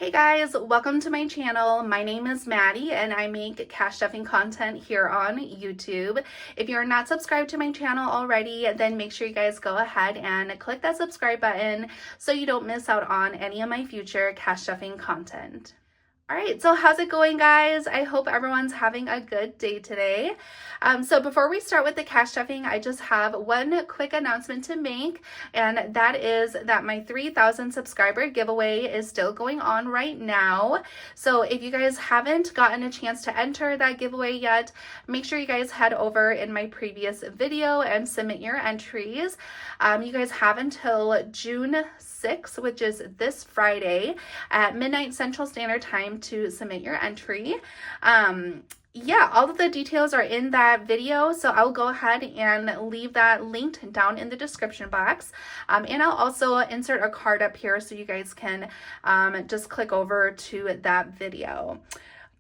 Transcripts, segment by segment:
Hey guys, welcome to my channel. My name is Maddie and I make cash stuffing content here on YouTube. If you're not subscribed to my channel already, then make sure you guys go ahead and click that subscribe button so you don't miss out on any of my future cash stuffing content. All right, so how's it going, guys? I hope everyone's having a good day today. So before we start with the cash stuffing, I just have one quick announcement to make, and that is that my 3,000 subscriber giveaway is still going on right now. So if you guys haven't gotten a chance to enter that giveaway yet, make sure you guys head over in my previous video and submit your entries. You guys have until June 6th, which is this Friday at midnight Central Standard Time to submit your entry. Yeah, all of the details are in that video, so I'll go ahead and leave that linked down in the description box. And I'll also insert a card up here so you guys can just click over to that video.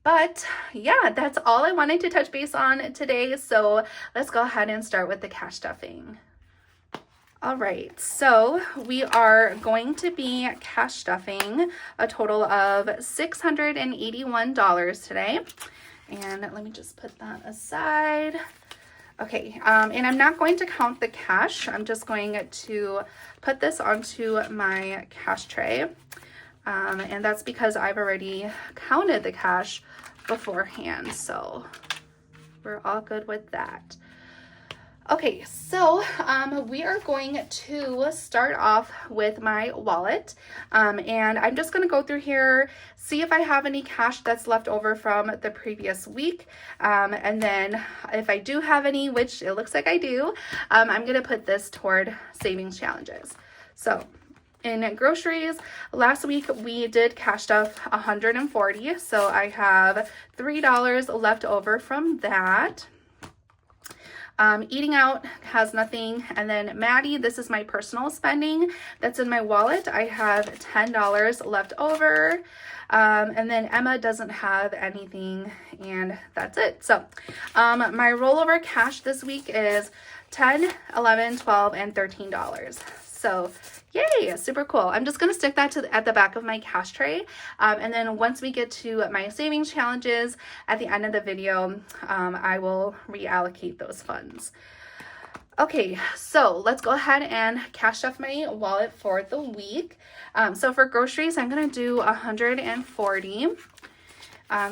But yeah, that's all I wanted to touch base on today, so let's go ahead and start with the cash stuffing. All right, so we are going to be cash stuffing a total of $681 today. And let me just put that aside. Okay, and I'm not going to count the cash. I'm just going to put this onto my cash tray. And that's because I've already counted the cash beforehand. So we're all good with that. Okay, so we are going to start off with my wallet, and I'm just going to go through here, see if I have any cash that's left over from the previous week, and then if I do have any, which it looks like I do, I'm going to put this toward savings challenges. So in groceries, last week we did cash stuff $140, so I have $3 left over from that. Eating out has nothing. And then Maddie, this is my personal spending that's in my wallet. I have $10 left over. And then Emma doesn't have anything, and that's it. So my rollover cash this week is $10, $11, $12, and $13. So yay, super cool. I'm just going to stick that at the back of my cash tray. And then once we get to my savings challenges at the end of the video, I will reallocate those funds. Okay, so let's go ahead and cash stuff my wallet for the week. So for groceries, I'm going to do $140.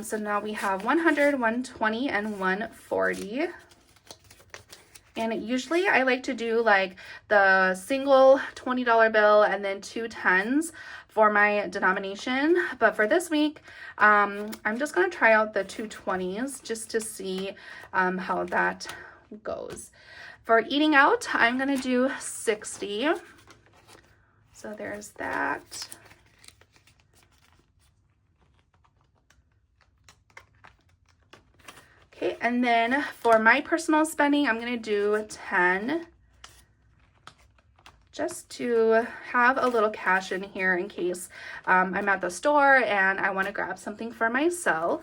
So now we have $100, $120, and $140. And usually I like to do like the single $20 bill and then 2 10s for my denomination. But for this week, I'm just going to try out the 2 20s just to see how that goes. For eating out, I'm going to do 60. So there's that. Okay, and then for my personal spending, I'm going to do 10 just to have a little cash in here in case I'm at the store and I want to grab something for myself.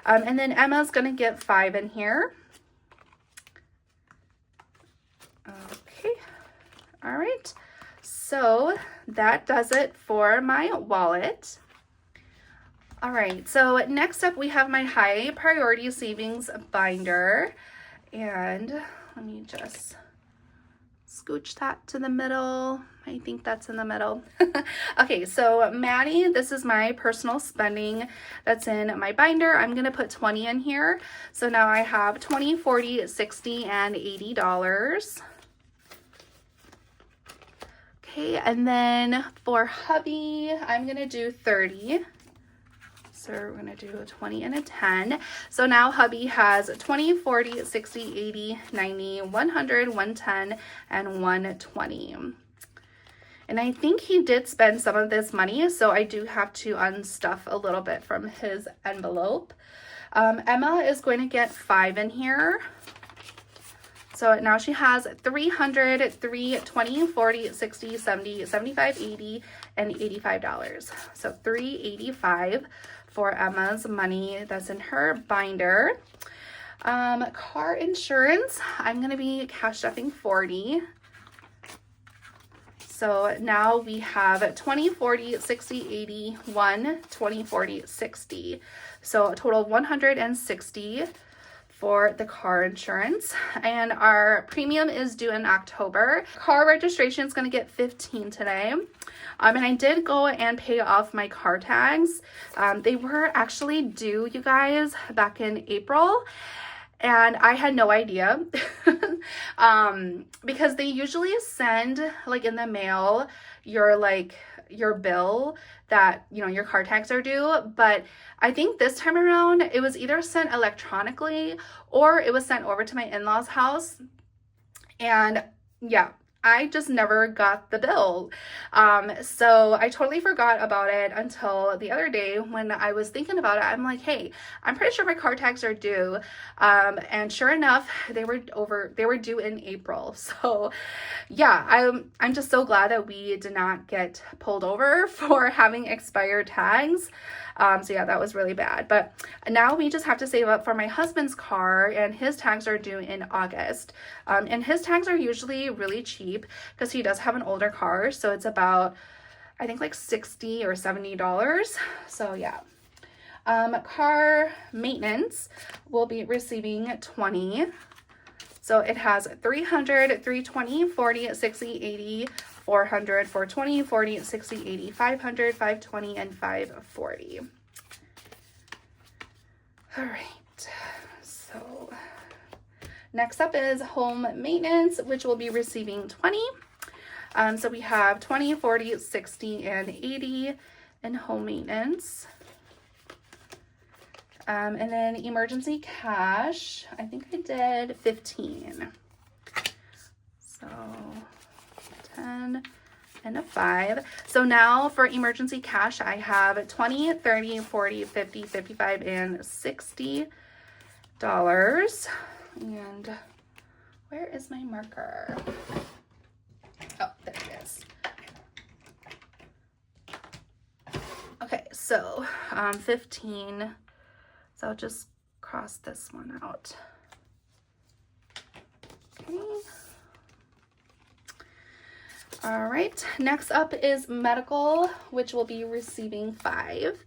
And then Emma's going to get 5 in here. Okay, all right. So that does it for my wallet. All right, so next up we have my high priority savings binder, and let me just scooch that to the middle. I think that's in the middle. Okay, so Maddie, this is my personal spending that's in my binder. I'm gonna put 20 in here. So now I have 20, 40, 60, and $80. Okay, and then for hubby, I'm gonna do 30. So we're going to do a 20 and a 10. So now hubby has 20, 40, 60, 80, 90, 100, 110, and 120. And I think he did spend some of this money, so I do have to unstuff a little bit from his envelope. Emma is going to get 5 in here. So now she has 300, 3, 20, 40, 60, 70, 75, 80, and $85. So $385 for Emma's money that's in her binder. Car insurance, I'm going to be cash stuffing 40. So now we have 20, 40, 60, 80, 1, 20, 40, 60. So a total of 160 for the car insurance. And our premium is due in October. Car registration is going to get 15 today. And I did go and pay off my car tags. They were actually due, you guys, back in April. And I had no idea because they usually send like in the mail your bill that, you know, your car tags are due. But I think this time around it was either sent electronically or it was sent over to my in-laws' house. And yeah, I just never got the bill. So I totally forgot about it until the other day when I was thinking about it. I'm like, hey, I'm pretty sure my car tags are due. And sure enough, they were due in April. So yeah, I'm just so glad that we did not get pulled over for having expired tags. So yeah, that was really bad. But now we just have to save up for my husband's car, and his tags are due in August. And his tags are usually really cheap because he does have an older car. So it's about, I think, like $60 or $70. So yeah. Car maintenance will be receiving 20. So it has 300, 320, 40, 60, 80, 400, 420, 40, 60, 80, 500, 520, and 540. All right. So next up is home maintenance, which will be receiving 20. So we have 20, 40, 60, and 80 in home maintenance. And then emergency cash, I think I did 15. So 10 and a 5. So now for emergency cash, I have 20, 30, 40, 50, 55, and $60. And where is my marker? Oh, there it is. Okay, so 15. So I'll just cross this one out. Okay. All right, next up is medical, which will be receiving 5.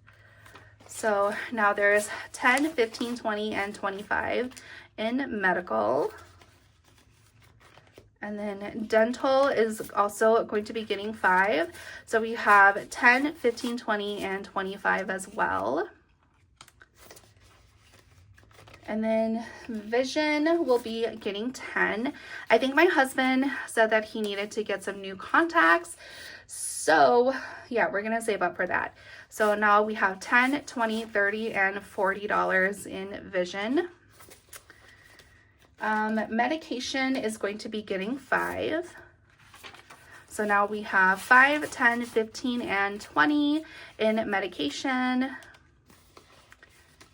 So now there's 10, 15, 20, and 25 in medical. And then dental is also going to be getting 5. So we have 10, 15, 20, and 25 as well. And then vision will be getting 10. I think my husband said that he needed to get some new contacts. So yeah, we're gonna save up for that. So now we have 10, 20, 30, and $40 in vision. Medication is going to be getting 5. So now we have 5, 10, 15, and 20 in medication.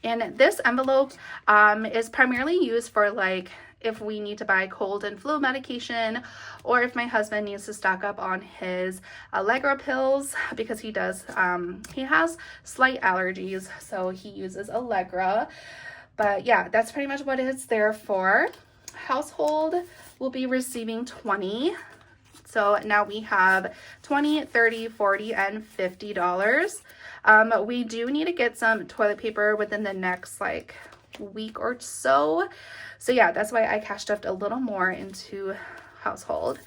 And this envelope is primarily used for like if we need to buy cold and flu medication, or if my husband needs to stock up on his Allegra pills because he has slight allergies, so he uses Allegra. But yeah, that's pretty much what it's there for. Household will be receiving 20. So now we have 20, 30, 40, and $50. We do need to get some toilet paper within the next like week or so. So yeah, that's why I cashed up a little more into household.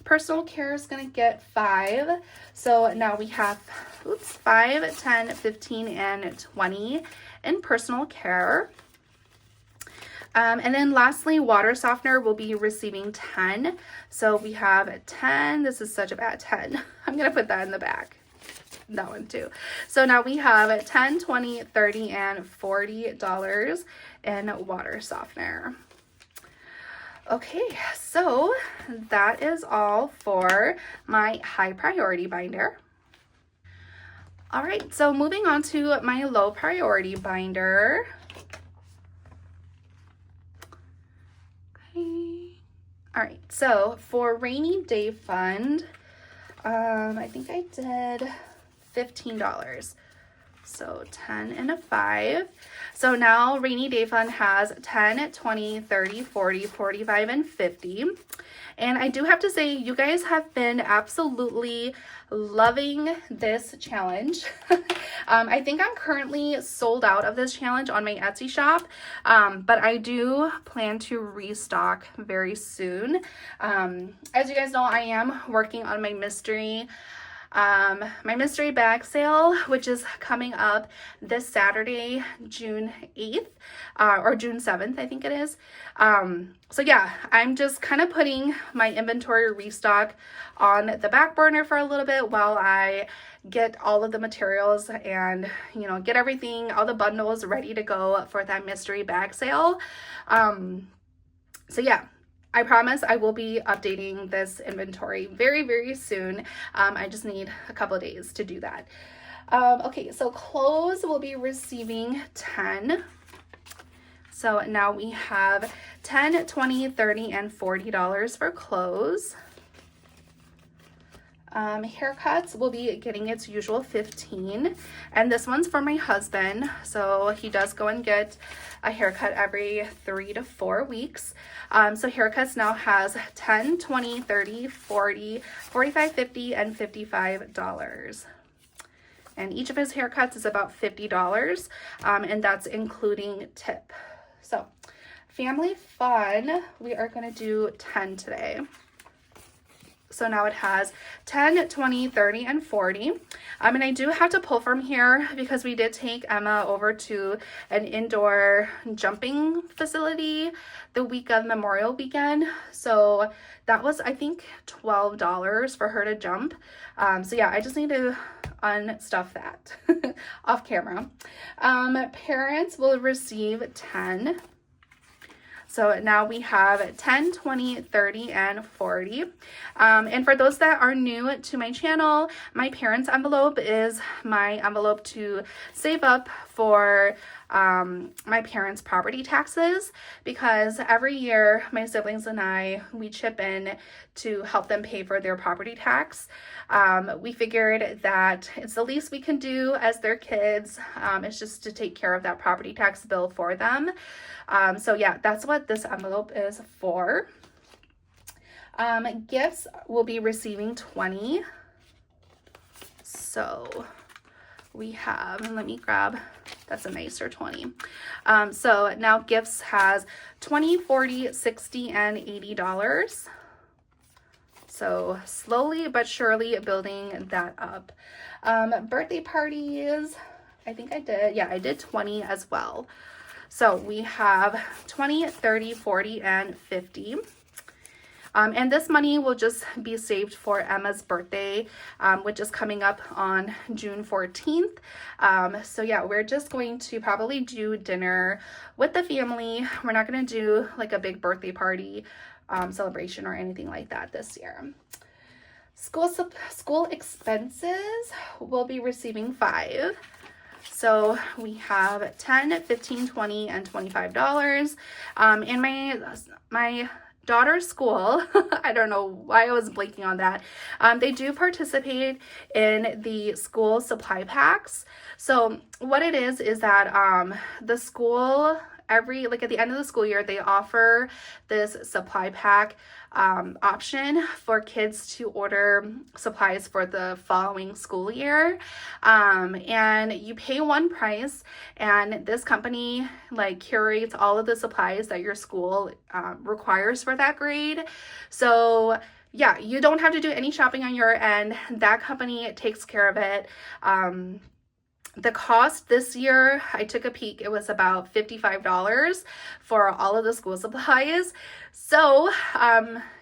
Personal care is going to get 5. So now we have 5, 10, 15, and 20 in personal care. And then lastly, water softener will be receiving 10. So we have 10. This is such a bad 10. I'm going to put that in the back. That one too. So now we have 10, 20, 30, and $40 in water softener. Okay, so that is all for my high priority binder. All right, so moving on to my low priority binder. Okay. All right, so for rainy day fund, I think I did $15. So 10 and a 5. So now rainy day fund has 10, 20, 30, 40, 45, and 50. And I do have to say, you guys have been absolutely loving this challenge. I think I'm currently sold out of this challenge on my Etsy shop, but I do plan to restock very soon. As you guys know, I am working on my mystery bag sale, which is coming up this Saturday, June 8th, or June 7th, I think it is. So yeah, I'm just kind of putting my inventory restock on the back burner for a little bit while I get all of the materials and, you know, get everything, all the bundles ready to go for that mystery bag sale. So yeah, I promise I will be updating this inventory very, very soon. I just need a couple of days to do that. Okay, so clothes will be receiving 10. So now we have 10, 20, 30, and $40 for clothes. Haircuts will be getting its usual 15, and this one's for my husband, so he does go and get a haircut every 3 to 4 weeks. So haircuts now has 10, 20, 30, 40, 45, 50, and $55. And each of his haircuts is about $50, and that's including tip. So family fun, we are going to do 10 today. So now it has 10, 20, 30, and 40. And I do have to pull from here because we did take Emma over to an indoor jumping facility the week of Memorial Weekend. So that was, I think, $12 for her to jump. So yeah, I just need to unstuff that off camera. Parents will receive 10. So now we have 10, 20, 30, and 40. And for those that are new to my channel, my parents' envelope is my envelope to save up for my parents' property taxes, because every year my siblings and I, we chip in to help them pay for their property tax. We figured that it's the least we can do as their kids. It's just to take care of that property tax bill for them. So yeah, that's what this envelope is for. Gifts will be receiving 20. So we have, let me grab, that's a nicer 20. So now gifts has 20, 40, 60, and $80. So slowly but surely building that up. Birthday parties, I think I did, yeah, I did 20 as well. So we have 20, 30, 40, and 50. And this money will just be saved for Emma's birthday, which is coming up on June 14th. So yeah, we're just going to probably do dinner with the family. We're not going to do like a big birthday party celebration or anything like that this year. School expenses will be receiving 5. So we have 10, 15, 20, and $25. And my daughter's school, I don't know why I was blanking on that. They do participate in the school supply packs. So what it is that the school, at the end of the school year, they offer this supply pack option for kids to order supplies for the following school year. And you pay one price, and this company like curates all of the supplies that your school requires for that grade. So yeah, you don't have to do any shopping on your end. That company takes care of it. The cost this year, I took a peek, it was about $55 for all of the school supplies. So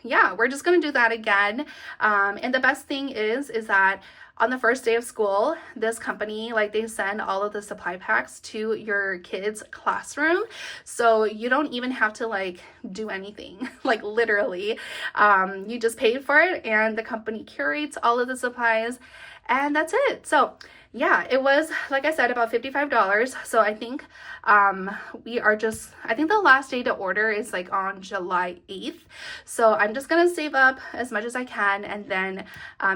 yeah, we're just going to do that again. And the best thing is that on the first day of school, this company, like, they send all of the supply packs to your kids' classroom. So you don't even have to like do anything, like literally. You just paid for it and the company curates all of the supplies, and that's it. So yeah, it was, like I said, about $55. So I think I think the last day to order is like on July 8th. So I'm just gonna save up as much as I can, and then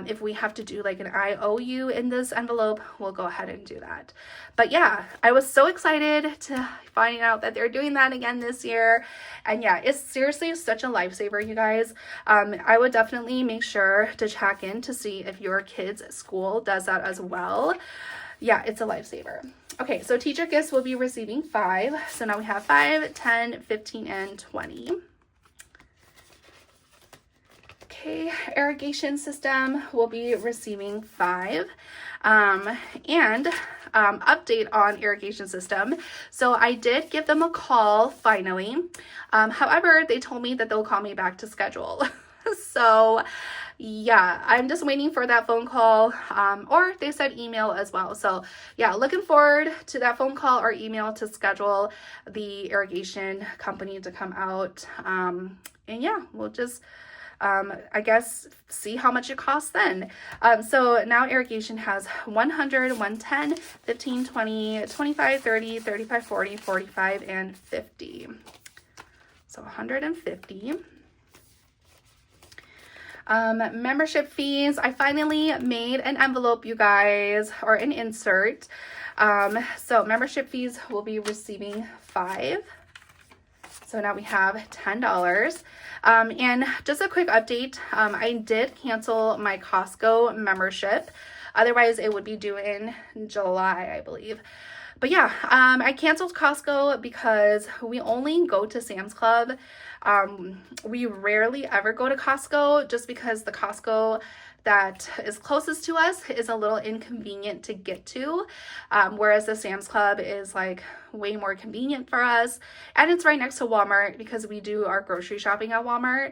if we have to do like an IOU in this envelope, we'll go ahead and do that. But yeah, I was so excited to find out that they're doing that again this year. And yeah, it's seriously such a lifesaver, you guys. I would definitely make sure to check in to see if your kid's school does that as well. Yeah, it's a lifesaver. Okay, so teacher gifts will be receiving 5. So now we have 5, 10, 15, and 20. Okay, irrigation system will be receiving 5. And update on irrigation system. So I did give them a call finally. However, they told me that they'll call me back to schedule. So yeah, I'm just waiting for that phone call, or they said email as well. So yeah, looking forward to that phone call or email to schedule the irrigation company to come out. And yeah, we'll just I guess see how much it costs then. So now irrigation has 100, 110, 15, 20, 25, 30, 35, 40, 45, and 50. So 150. Membership fees. I finally made an envelope, you guys, or an insert. So membership fees will be receiving 5. So now we have $10. And just a quick update, I did cancel my Costco membership. Otherwise, it would be due in July, I believe. But yeah, I canceled Costco because we only go to Sam's Club. We rarely ever go to Costco just because the Costco that is closest to us is a little inconvenient to get to, whereas the Sam's Club is like way more convenient for us, and it's right next to Walmart because we do our grocery shopping at Walmart.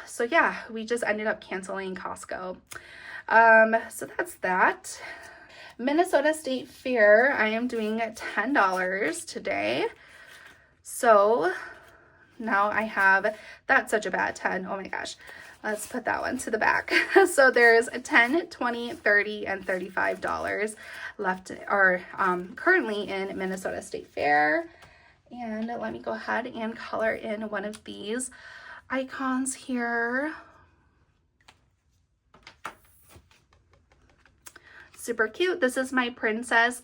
So yeah, we just ended up canceling Costco. So that's that. Minnesota State Fair, I am doing $10 today. So now I have, that's such a bad 10, oh my gosh. Let's put that one to the back. So there's $10, $20, $30, and $35 left, or currently in Minnesota State Fair. And let me go ahead and color in one of these icons here. Super cute. This is my princess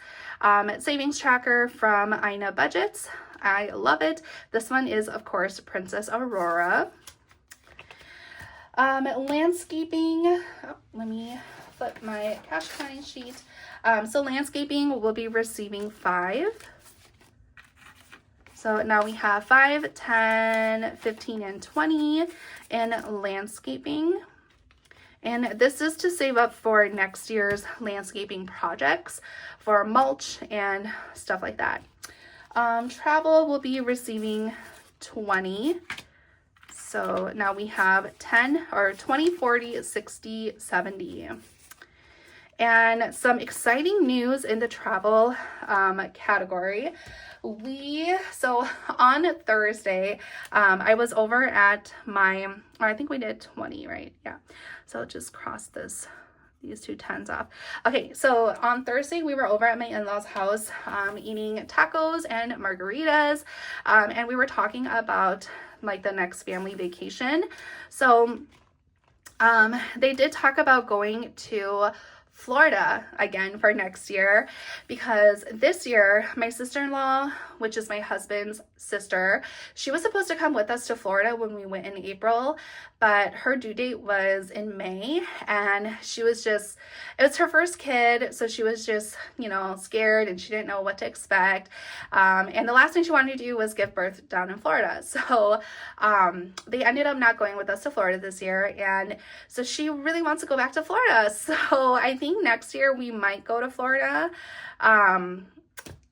savings tracker from Ina Budgets. I love it. This one is, of course, Princess Aurora. Landscaping, let me flip my cash counting sheet. So landscaping will be receiving 5. So now we have 5, 10, 15, and 20 in landscaping. And this is to save up for next year's landscaping projects for mulch and stuff like that. Travel will be receiving 20. So now we have 10 or 20, 40, 60, 70. And some exciting news in the travel category. So on Thursday, I was over at my, or I think we did 20, right? Yeah. So I'll just cross these two 10s off. Okay, so on Thursday, we were over at my in-laws' house eating tacos and margaritas, and we were talking about like the next family vacation. So they did talk about going to Florida again for next year, because this year my sister-in-law, which is my husband's sister, she was supposed to come with us to Florida when we went in April, but her due date was in May, and she was just, it was her first kid, so she was just, you know, scared, and she didn't know what to expect, and the last thing she wanted to do was give birth down in Florida. So they ended up not going with us to Florida this year, and so she really wants to go back to Florida. So I think next year we might go to Florida.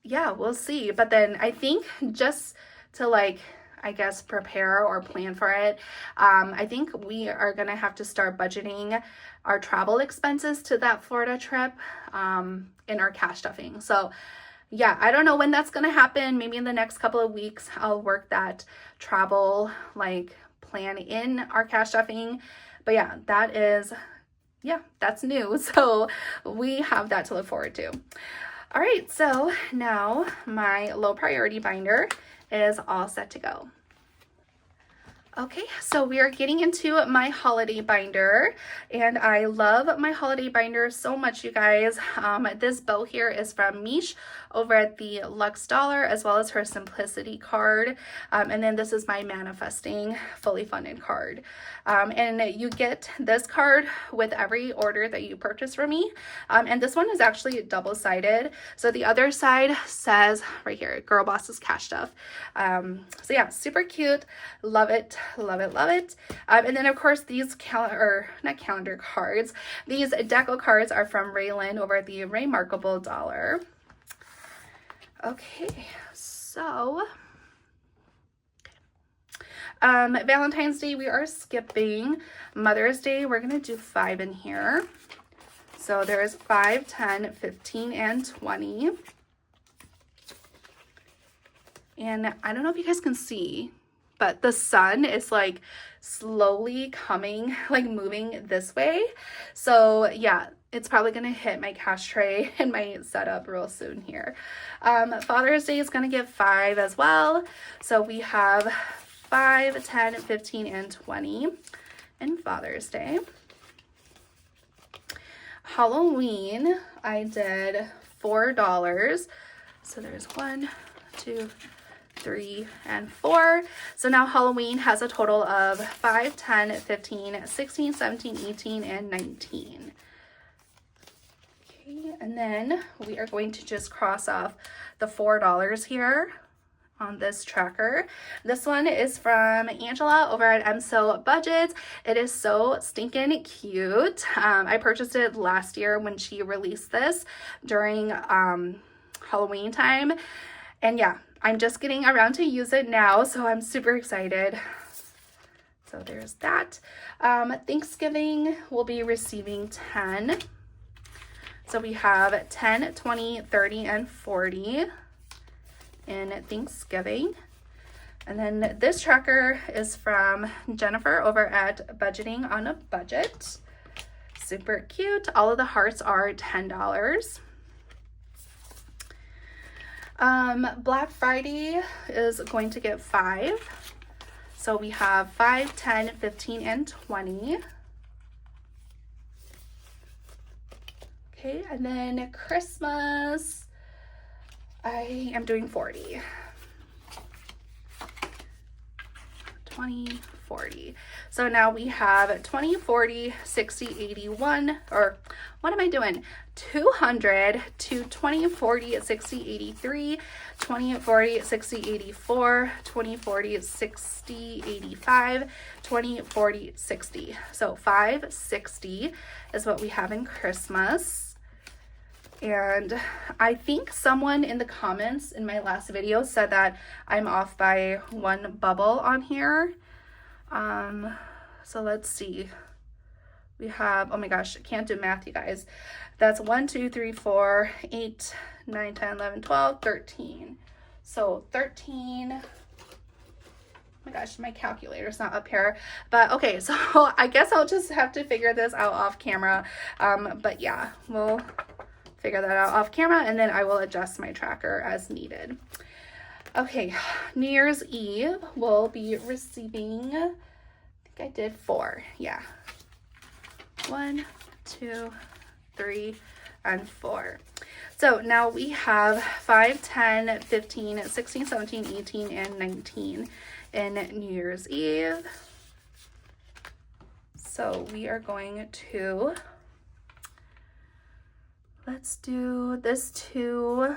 Yeah, we'll see. But then I think just to like, I guess, prepare or plan for it, I think we are going to have to start budgeting our travel expenses to that Florida trip in our cash stuffing. So yeah, I don't know when that's going to happen. Maybe in the next couple of weeks, I'll work that travel like plan in our cash stuffing. But yeah, that is yeah, that's new. So we have that to look forward to. All right, so now my low priority binder is all set to go. Okay, so we are getting into my holiday binder, and I love my holiday binder so much, you guys. This bow here is from Mish over at the Luxe Dollar, as well as her Simplicity card. And then this is my Manifesting Fully Funded card. And you get this card with every order that you purchase from me. And this one is actually double-sided. So the other side says right here, Girl Boss's Cash Stuff. So yeah, super cute. Love it. Love it, love it. And then of course these not calendar cards, these deco cards are from Raylan over at the Remarkable Dollar. Okay, so Valentine's Day we are skipping. Mother's Day we're gonna do 5 in here. So there's 5, 10, 15, and 20. And I don't know if you guys can see, but the sun is like slowly coming, like moving this way. So yeah, it's probably gonna hit my cash tray and my setup real soon here. Father's Day is gonna give 5 as well. So we have 5, 10, 15, and 20 in Father's Day. Halloween, I did $4. So there's 1, 2, 3, and 4. So now Halloween has a total of 5, 10, 15, 16, 17, 18, and 19. Okay, and then we are going to just cross off the $4 here on this tracker. This one is from Angela over at Emso Budget. It is so stinking cute. I purchased it last year when she released this during Halloween time. And yeah, I'm just getting around to use it now, so I'm super excited. So there's that. Thanksgiving, we'll be receiving 10. So we have 10, 20, 30, and 40 in Thanksgiving. And then this tracker is from Jennifer over at Budgeting on a Budget. Super cute. All of the hearts are $10. Black Friday is going to get 5. So we have 5, 10, 15, and 20. Okay, and then Christmas, I am doing 40. 20, 40. So now we have 20, 40, 60, 81, or what am I doing? 200 to 20, 40, 60, 83, 20, 40, 60, 84, 20, 40, 60, 85, 20, 40, 60. So 560 is what we have in Christmas. And I think someone in the comments in my last video said that I'm off by 1 bubble on here. So let's see. We have, oh my gosh, I can't do math, you guys. That's 1, 2, 3, 4, 8, 9, 10, 11, 12, 13. So 13. Oh my gosh, my calculator's not up here. But okay, so I guess I'll just have to figure this out off camera. But yeah, we'll figure that out off camera, and then I will adjust my tracker as needed. Okay, New Year's Eve we'll be receiving, I think I did 4. Yeah. 1, 2, 3, and 4. So now we have 5, 10, 15, 16, 17, 18, and 19 in New Year's Eve. So we are going to, let's do this 2,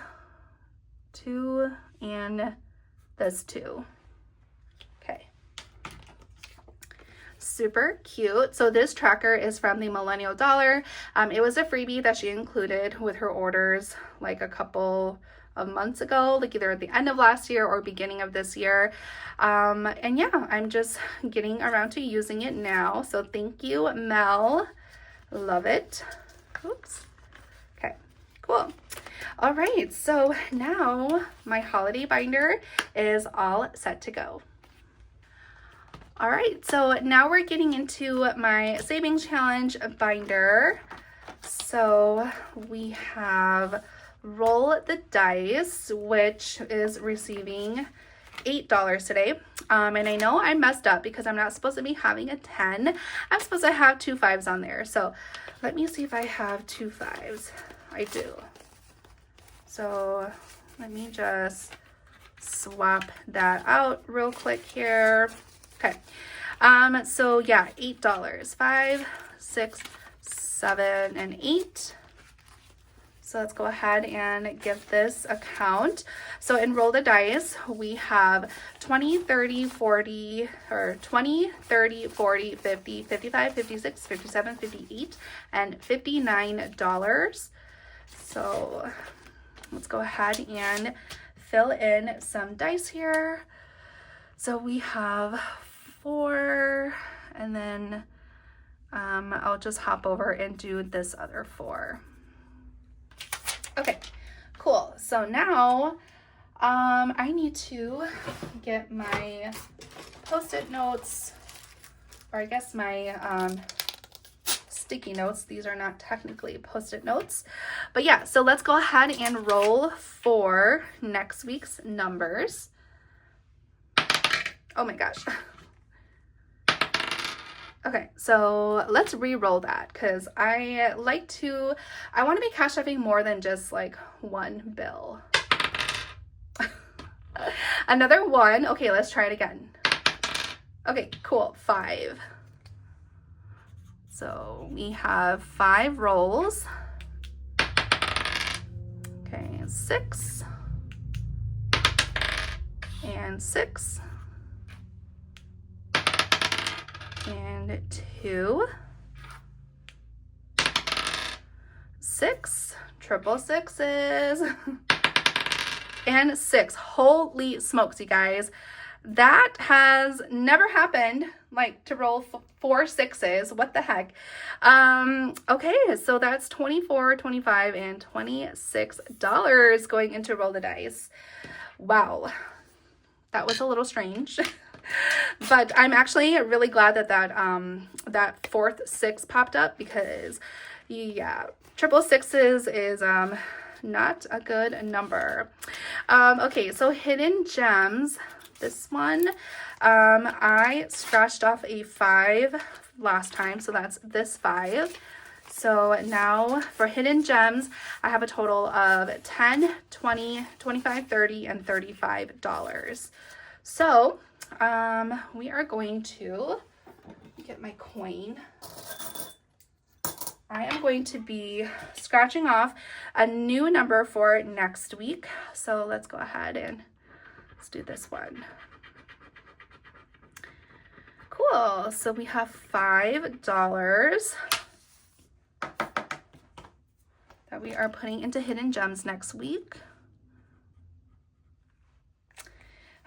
and this 2. Okay. Super cute. So this tracker is from the Millennial Dollar. It was a freebie that she included with her orders like a couple of months ago, like either at the end of last year or beginning of this year. And yeah, I'm just getting around to using it now. So thank you, Mel. Love it. Oops. Okay, cool. All right, so now my holiday binder is all set to go. All right, so now we're getting into my savings challenge binder. So we have Roll the Dice, which is receiving $8 today. And I know I messed up because I'm not supposed to be having a 10. I'm supposed to have 2 5s on there. So let me see if I have 2 5s. I do. So let me just swap that out real quick here. Okay. So yeah, $8. 5, 6, 7, and 8. So let's go ahead and get this account. So in Roll the Dice, we have 20, 30, 40, or 20, 30, 40, 50, 55, 56, 57, 58, and $59. So let's go ahead and fill in some dice here. So we have 4, and then I'll just hop over and do this other 4. Okay, cool. So now I need to get my Post-it notes, or I guess my sticky notes. These are not technically Post-it notes. But yeah, so let's go ahead and roll for next week's numbers. Oh my gosh. Okay, so let's re-roll that because I want to be cash apping more than just like one bill. Another 1. Okay, let's try it again. Okay, cool. 5. So we have 5 rolls. Okay, 6 and 6. And 2, 6, triple sixes, and 6. Holy smokes, you guys. That has never happened, like to roll 4 6s. What the heck? Okay, so that's $24, $25, and $26 going into Roll the Dice. Wow, that was a little strange. But I'm actually really glad that that 4th 6 popped up because, yeah, triple sixes is not a good number. Okay, so Hidden Gems. This one, I scratched off a 5 last time, so that's this 5. So now for Hidden Gems, I have a total of $10, $20, $25, $30, and $35. So we are going to get my coin. I am going to be scratching off a new number for next week. So let's go ahead and let's do this one. Cool. So we have $5 that we are putting into Hidden Gems next week.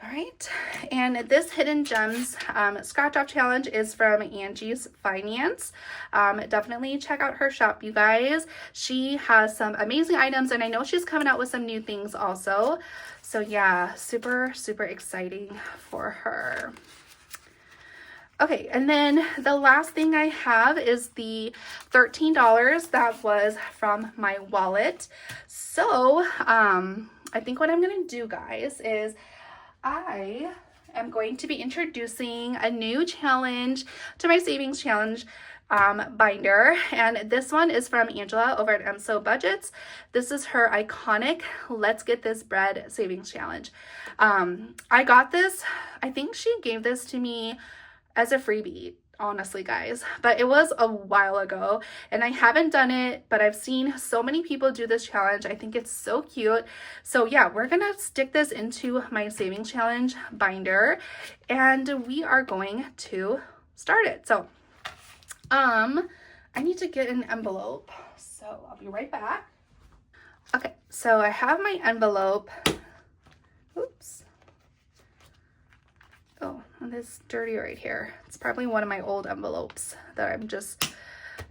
All right, and this Hidden Gems scratch off challenge is from Angie's Finance. Definitely check out her shop, you guys. She has some amazing items, and I know she's coming out with some new things also. So yeah, super, super exciting for her. Okay, and then the last thing I have is the $13 that was from my wallet. So I think what I'm gonna do, guys, is I am going to be introducing a new challenge to my savings challenge binder, and this one is from Angela over at Emso Budgets. This is her iconic Let's Get This Bread savings challenge. I got this, I think she gave this to me as a freebie, honestly, guys, but it was a while ago and I haven't done it, but I've seen so many people do this challenge. I think it's so cute. So yeah, we're gonna stick this into my savings challenge binder and we are going to start it. So I need to get an envelope, so I'll be right back. Okay, so I have my envelope. Oops. Oh, this dirty right here. It's probably one of my old envelopes that I'm just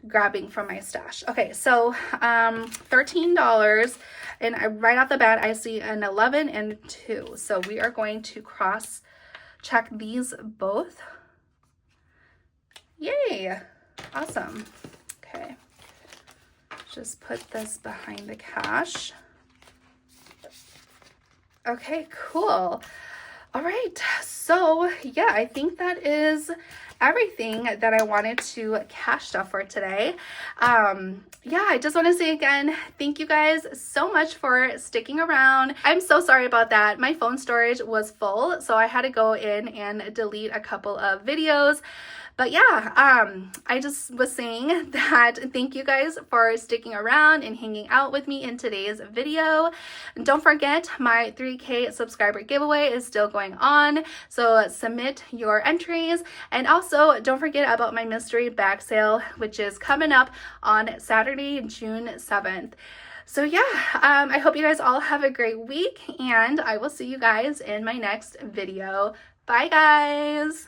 grabbing from my stash. Okay, so $13, and right off the bat I see an 11 and 2. So we are going to cross check these both Yay. Awesome. Okay. Just put this behind the cash. Okay, cool. All right. So yeah, I think that is everything that I wanted to cash stuff for today. Yeah, I just want to say again, thank you guys so much for sticking around. I'm so sorry about that. My phone storage was full, so I had to go in and delete a couple of videos. But yeah, I just was saying that thank you guys for sticking around and hanging out with me in today's video. And don't forget, my 3K subscriber giveaway is still going on, so submit your entries. And also, don't forget about my mystery bag sale, which is coming up on Saturday, June 7th. So yeah, I hope you guys all have a great week, and I will see you guys in my next video. Bye, guys!